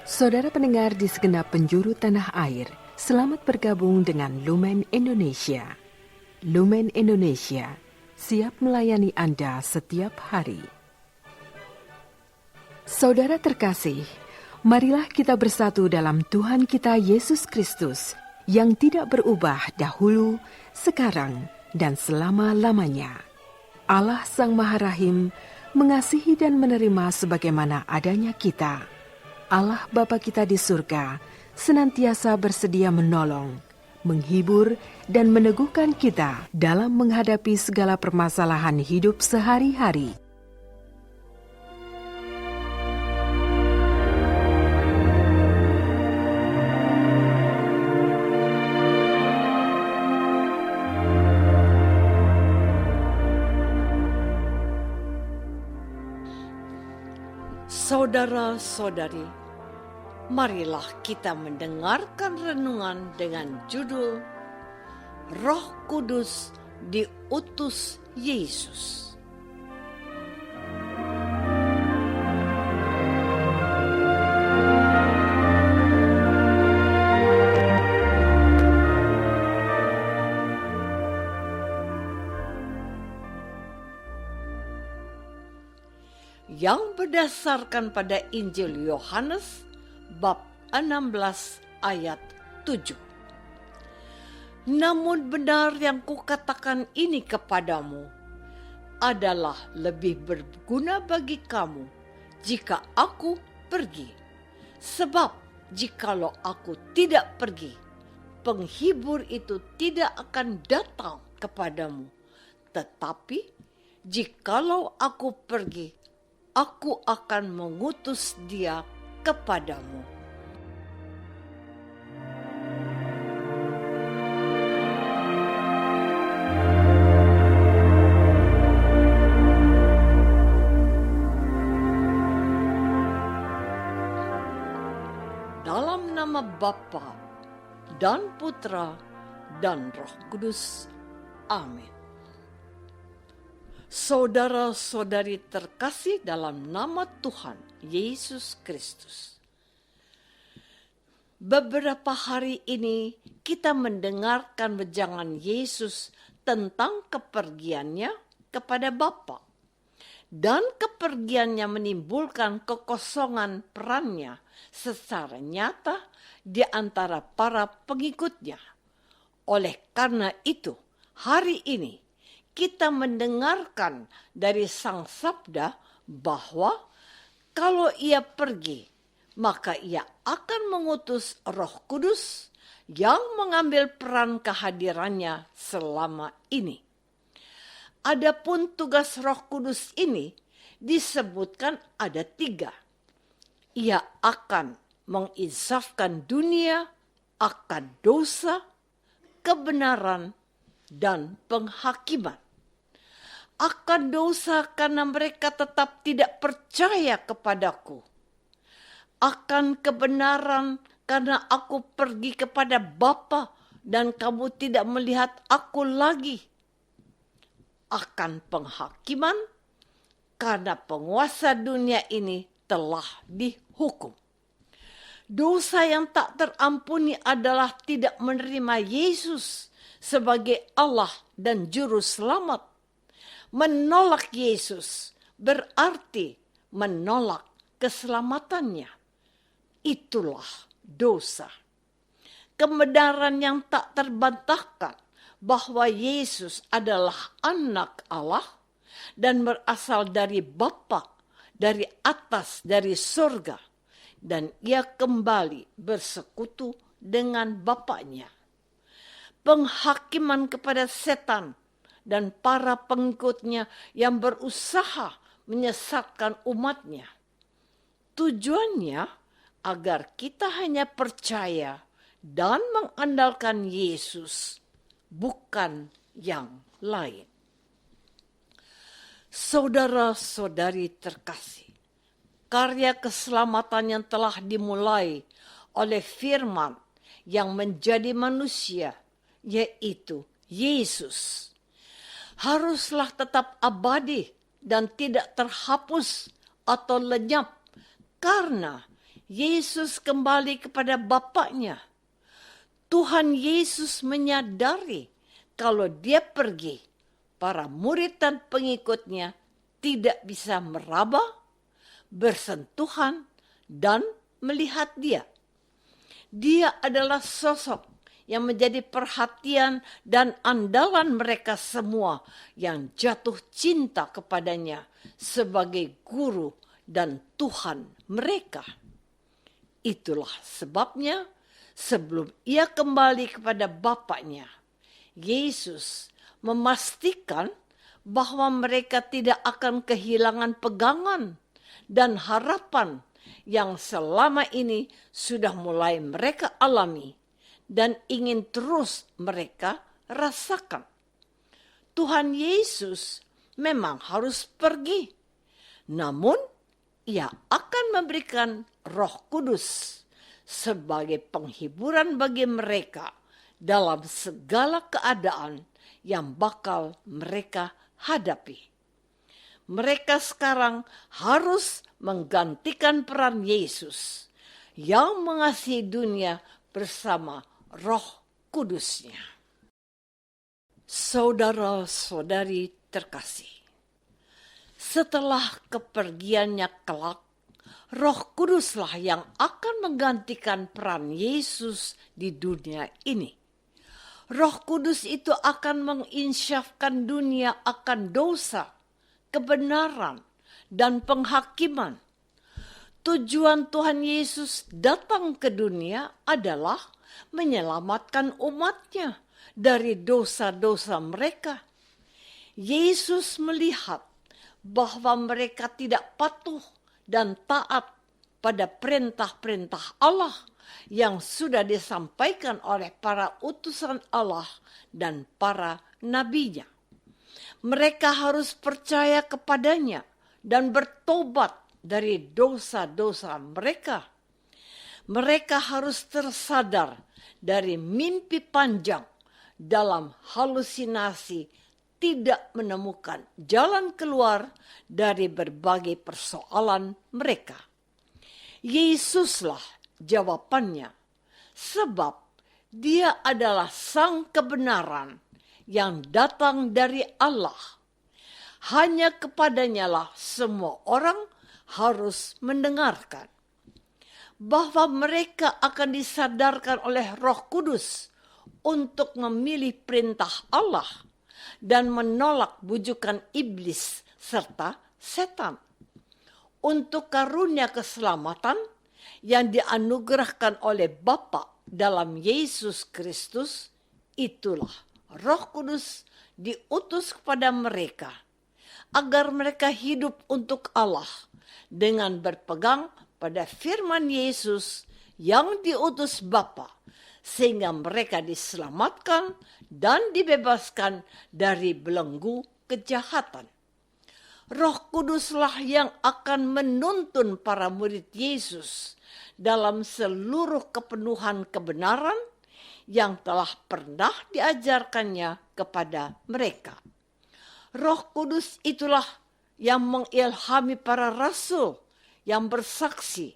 Saudara pendengar di segenap penjuru tanah air, selamat bergabung dengan Lumen Indonesia. Lumen Indonesia, siap melayani Anda setiap hari. Saudara terkasih, marilah kita bersatu dalam Tuhan kita Yesus Kristus yang tidak berubah dahulu, sekarang, dan selama-lamanya. Allah Sang Maha Rahim mengasihi dan menerima sebagaimana adanya kita. Allah Bapa kita di surga senantiasa bersedia menolong, menghibur, dan meneguhkan kita dalam menghadapi segala permasalahan hidup sehari-hari. Saudara-saudari, marilah kita mendengarkan renungan dengan judul Roh Kudus diutus Yesus. Yang berdasarkan pada Injil Yohanes bab 16 ayat 7. Namun benar yang kukatakan ini kepadamu adalah lebih berguna bagi kamu jika aku pergi. Sebab jikalau aku tidak pergi, penghibur itu tidak akan datang kepadamu. Tetapi jikalau aku pergi, aku akan mengutus dia kepadamu. Dalam nama Bapa dan Putra dan Roh Kudus. Amin. Saudara-saudari terkasih dalam nama Tuhan Yesus Kristus. Beberapa hari ini kita mendengarkan wejangan Yesus tentang kepergiannya kepada Bapa. Dan kepergiannya menimbulkan kekosongan perannya secara nyata di antara para pengikutnya. Oleh karena itu, hari ini kita mendengarkan dari Sang Sabda bahwa kalau ia pergi, maka ia akan mengutus Roh Kudus yang mengambil peran kehadirannya selama ini. Adapun tugas Roh Kudus ini disebutkan ada 3. Ia akan menginsafkan dunia akan dosa, kebenaran, dan penghakiman. Akan dosa karena mereka tetap tidak percaya kepadaku. Akan kebenaran karena aku pergi kepada Bapa dan kamu tidak melihat aku lagi. Akan penghakiman karena penguasa dunia ini telah dihukum. Dosa yang tak terampuni adalah tidak menerima Yesus sebagai Allah dan Juru Selamat. Menolak Yesus berarti menolak keselamatannya. Itulah dosa. Kebenaran yang tak terbantahkan bahwa Yesus adalah anak Allah dan berasal dari Bapa, dari atas, dari surga. Dan ia kembali bersekutu dengan Bapaknya. Penghakiman kepada setan dan para pengikutnya yang berusaha menyesatkan umatnya. Tujuannya agar kita hanya percaya dan mengandalkan Yesus, bukan yang lain. Saudara-saudari terkasih, karya keselamatan yang telah dimulai oleh firman yang menjadi manusia, yaitu Yesus, haruslah tetap abadi dan tidak terhapus atau lenyap, karena Yesus kembali kepada Bapaknya. Tuhan Yesus menyadari kalau dia pergi, para murid dan pengikutnya tidak bisa meraba, bersentuhan, dan melihat dia. Dia adalah sosok yang menjadi perhatian dan andalan mereka semua yang jatuh cinta kepadanya sebagai guru dan Tuhan mereka. Itulah sebabnya sebelum ia kembali kepada Bapaknya, Yesus memastikan bahwa mereka tidak akan kehilangan pegangan dan harapan yang selama ini sudah mulai mereka alami dan ingin terus mereka rasakan. Tuhan Yesus memang harus pergi, namun ia akan memberikan Roh Kudus sebagai penghiburan bagi mereka dalam segala keadaan yang bakal mereka hadapi. Mereka sekarang harus menggantikan peran Yesus yang mengasihi dunia bersama Roh Kudusnya. Saudara-saudari terkasih, setelah kepergiannya kelak, Roh Kuduslah yang akan menggantikan peran Yesus di dunia ini. Roh Kudus itu akan menginsyafkan dunia akan dosa, kebenaran, dan penghakiman. Tujuan Tuhan Yesus datang ke dunia adalah menyelamatkan umatnya dari dosa-dosa mereka. Yesus melihat bahwa mereka tidak patuh dan taat pada perintah-perintah Allah yang sudah disampaikan oleh para utusan Allah dan para nabinya. Mereka harus percaya kepadanya dan bertobat dari dosa-dosa mereka. Mereka harus tersadar dari mimpi panjang dalam halusinasi tidak menemukan jalan keluar dari berbagai persoalan mereka. Yesuslah jawabannya, sebab dia adalah sang kebenaran yang datang dari Allah. Hanya kepadanya lah semua orang harus mendengarkan. Bahwa mereka akan disadarkan oleh Roh Kudus untuk memilih perintah Allah dan menolak bujukan iblis serta setan. Untuk karunia keselamatan yang dianugerahkan oleh Bapa dalam Yesus Kristus, itulah Roh Kudus diutus kepada mereka, agar mereka hidup untuk Allah dengan berpegang pada firman Yesus yang diutus Bapa, sehingga mereka diselamatkan dan dibebaskan dari belenggu kejahatan. Roh Kuduslah yang akan menuntun para murid Yesus dalam seluruh kepenuhan kebenaran yang telah pernah diajarkannya kepada mereka. Roh Kudus itulah yang mengilhami para rasul yang bersaksi.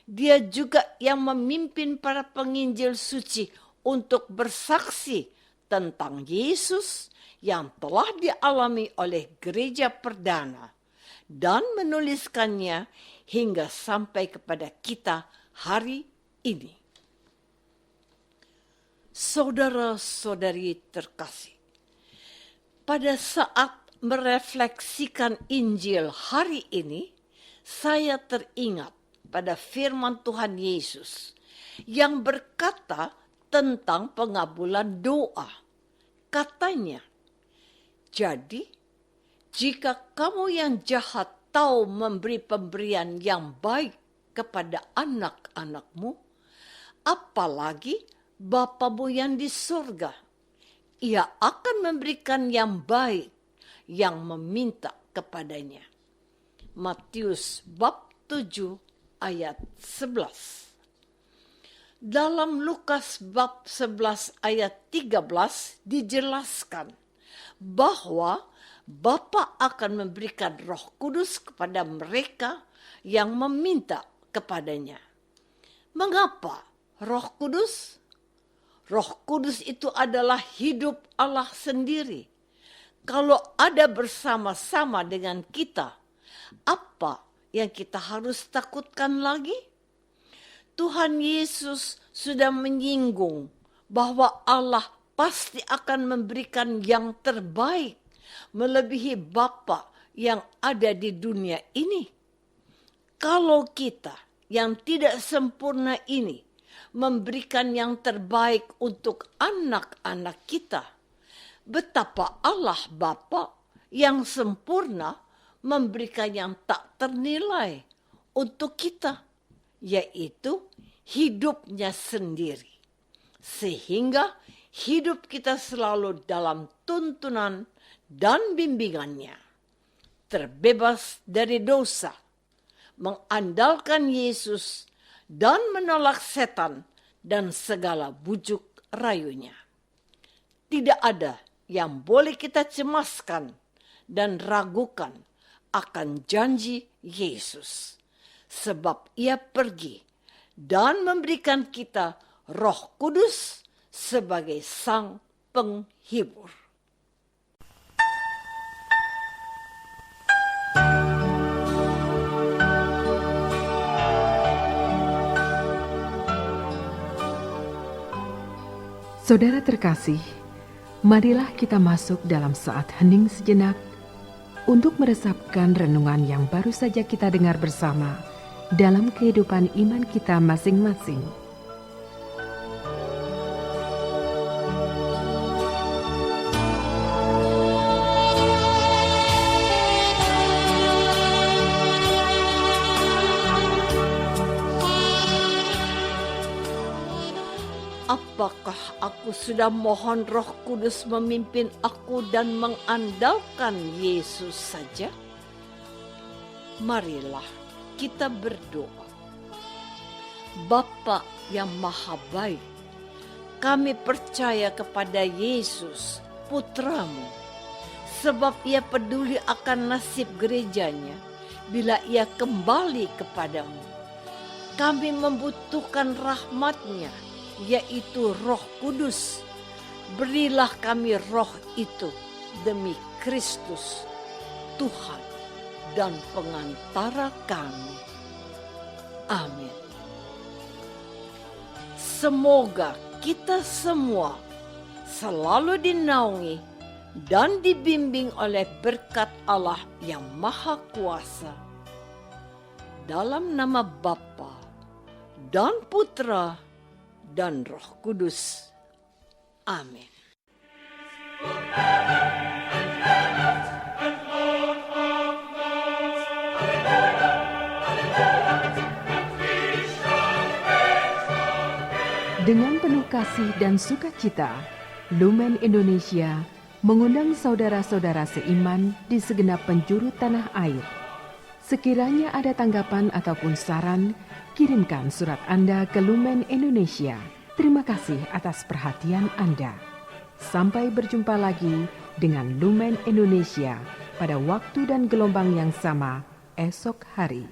Dia juga yang memimpin para penginjil suci untuk bersaksi tentang Yesus yang telah dialami oleh gereja perdana dan menuliskannya hingga sampai kepada kita hari ini. Saudara-saudari terkasih, pada saat merefleksikan Injil hari ini, saya teringat pada firman Tuhan Yesus yang berkata tentang pengabulan doa. Katanya, jadi jika kamu yang jahat tahu memberi pemberian yang baik kepada anak-anakmu, apalagi Bapamu yang di surga, ia akan memberikan yang baik yang meminta kepadanya. Matius bab 7 ayat 11. Dalam Lukas bab 11 ayat 13 dijelaskan bahwa Bapa akan memberikan Roh Kudus kepada mereka yang meminta kepadanya. Mengapa Roh Kudus? Roh Kudus itu adalah hidup Allah sendiri. Kalau ada bersama-sama dengan kita, apa yang kita harus takutkan lagi? Tuhan Yesus sudah menyinggung bahwa Allah pasti akan memberikan yang terbaik melebihi Bapa yang ada di dunia ini. Kalau kita yang tidak sempurna ini memberikan yang terbaik untuk anak-anak kita, betapa Allah Bapa yang sempurna memberikan yang tak ternilai untuk kita, yaitu hidupnya sendiri. Sehingga hidup kita selalu dalam tuntunan dan bimbingannya. Terbebas dari dosa, mengandalkan Yesus, dan menolak setan dan segala bujuk rayunya. Tidak ada yang boleh kita cemaskan dan ragukan akan janji Yesus. Sebab ia pergi dan memberikan kita Roh Kudus sebagai sang penghibur. Saudara terkasih, marilah kita masuk dalam saat hening sejenak untuk meresapkan renungan yang baru saja kita dengar bersama dalam kehidupan iman kita masing-masing. Apakah aku sudah mohon Roh Kudus memimpin aku dan mengandalkan Yesus saja? Marilah kita berdoa. Bapa yang Maha Baik, kami percaya kepada Yesus, Putramu, sebab ia peduli akan nasib gerejanya bila ia kembali kepadamu. Kami membutuhkan rahmat-Nya, yaitu Roh Kudus. Berilah kami roh itu demi Kristus, Tuhan dan pengantara kami. Amin. Semoga kita semua selalu dinaungi dan dibimbing oleh berkat Allah yang Maha Kuasa. Dalam nama Bapa dan Putra dan Roh Kudus. Amin. Dengan penuh kasih dan sukacita, Lumen Indonesia mengundang saudara-saudara seiman di segenap penjuru tanah air. Sekiranya ada tanggapan ataupun saran, kirimkan surat Anda ke Lumen Indonesia. Terima kasih atas perhatian Anda. Sampai berjumpa lagi dengan Lumen Indonesia pada waktu dan gelombang yang sama esok hari.